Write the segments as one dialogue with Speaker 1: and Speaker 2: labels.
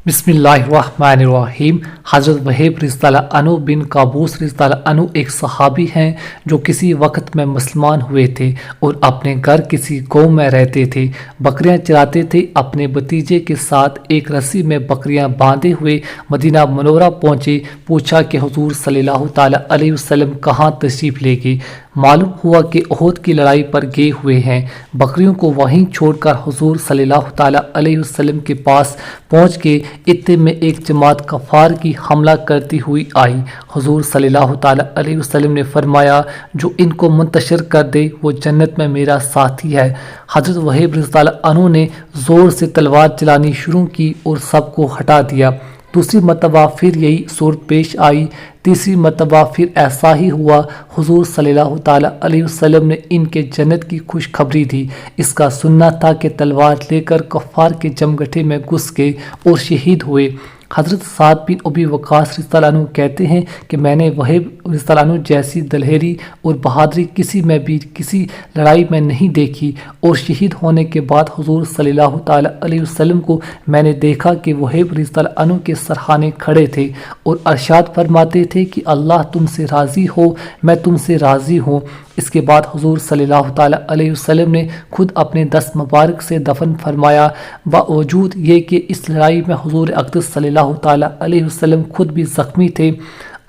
Speaker 1: बिस्मिल्लाहिर्रहमानिर्रहीम। हज़रत वहीब रज़ियल्लाहु अन्हु बिन काबूस रज़ियल्लाहु अन्हु एक सहाबी हैं जो किसी वक्त में मुसलमान हुए थे और अपने घर किसी गांव में रहते थे। बकरियां चराते थे। अपने भतीजे के साथ एक रस्सी में बकरियां बांधे हुए मदीना मनोरा पहुंचे। पूछा कि हुजूर सल्लल्लाहु ताला अलैहि वसल्लम कहाँ तशरीफ़ ले गए। मालूम हुआ कि उहद की लड़ाई पर गए हुए हैं। बकरियों को वहीं छोड़कर हुजूर सल्लल्लाहु ताला अलैहि वसल्लम के पास पहुंच के इत्ते में एक जमात कफ़ार की हमला करती हुई आई। हुजूर सल्लल्लाहु ताला अलैहि वसल्लम ने फरमाया, जो इनको मुंतशिर कर दे वो जन्नत में मेरा साथी है। हज़रत वहीब रज़ियल्लाहु अन्हु ने ज़ोर से तलवार चलानी शुरू की और सबको हटा दिया। दूसरी मरतबा फिर यही सूरत पेश आई। तीसरी मरतबा फिर ऐसा ही हुआ। हुजूर सल्लल्लाहु ताला अलैहि वसल्लम ने इनके जन्नत की खुशखबरी दी। इसका सुनना था कि तलवार लेकर कफ़ार के जमगठे में घुस गए और शहीद हुए। हज़रत साद बिन अबी वक़ास रज़ियल्लाहु अन्हु कहते हैं कि मैंने वहीब रज़ियल्लाहु अन्हु जैसी दलेरी और बहादुरी किसी में भी किसी लड़ाई में नहीं देखी। और शहीद होने के बाद हुजूर सल्लल्लाहु ताला अलैहि वसल्लम को मैंने देखा कि वहीब रज़ियल्लाहु अन्हु के सरहाने खड़े थे और अरशाद फरमाते थे कि अल्लाह तुमसे राज़ी हो, मैं तुमसे राज़ी हूँ। इसके बाद हुजूर सल्लल्लाहु ताला अलैहि वसल्लम ने खुद अपने दस्त मुबारक से दफन फरमाया। बावजूद ये कि इस लड़ाई में हुजूर अक़दस सल्लल्लाहु ताला अलैहि वसल्लम खुद भी ज़ख्मी थे।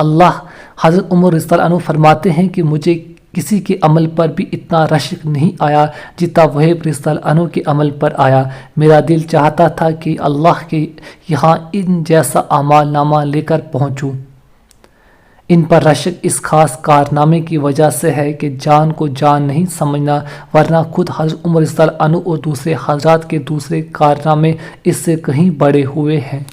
Speaker 1: हज़रत उमर रज़ियल्लाहु अन्हु फरमाते हैं कि मुझे किसी के अमल पर भी इतना रश्क नहीं आया जितना वहीब रज़ियल्लाहु अन्हु के अमल पर आया। मेरा दिल चाहता था कि अल्लाह के यहाँ इन जैसा अमाल नामा लेकर पहुँचूँ। इन पर रश्क इस खास कारनामे की वजह से है कि जान को जान नहीं समझना, वरना खुद हज़रत उमर रज़ियल्लाहु अन्हु और दूसरे हज़रात के दूसरे कारनामे इससे कहीं बड़े हुए हैं।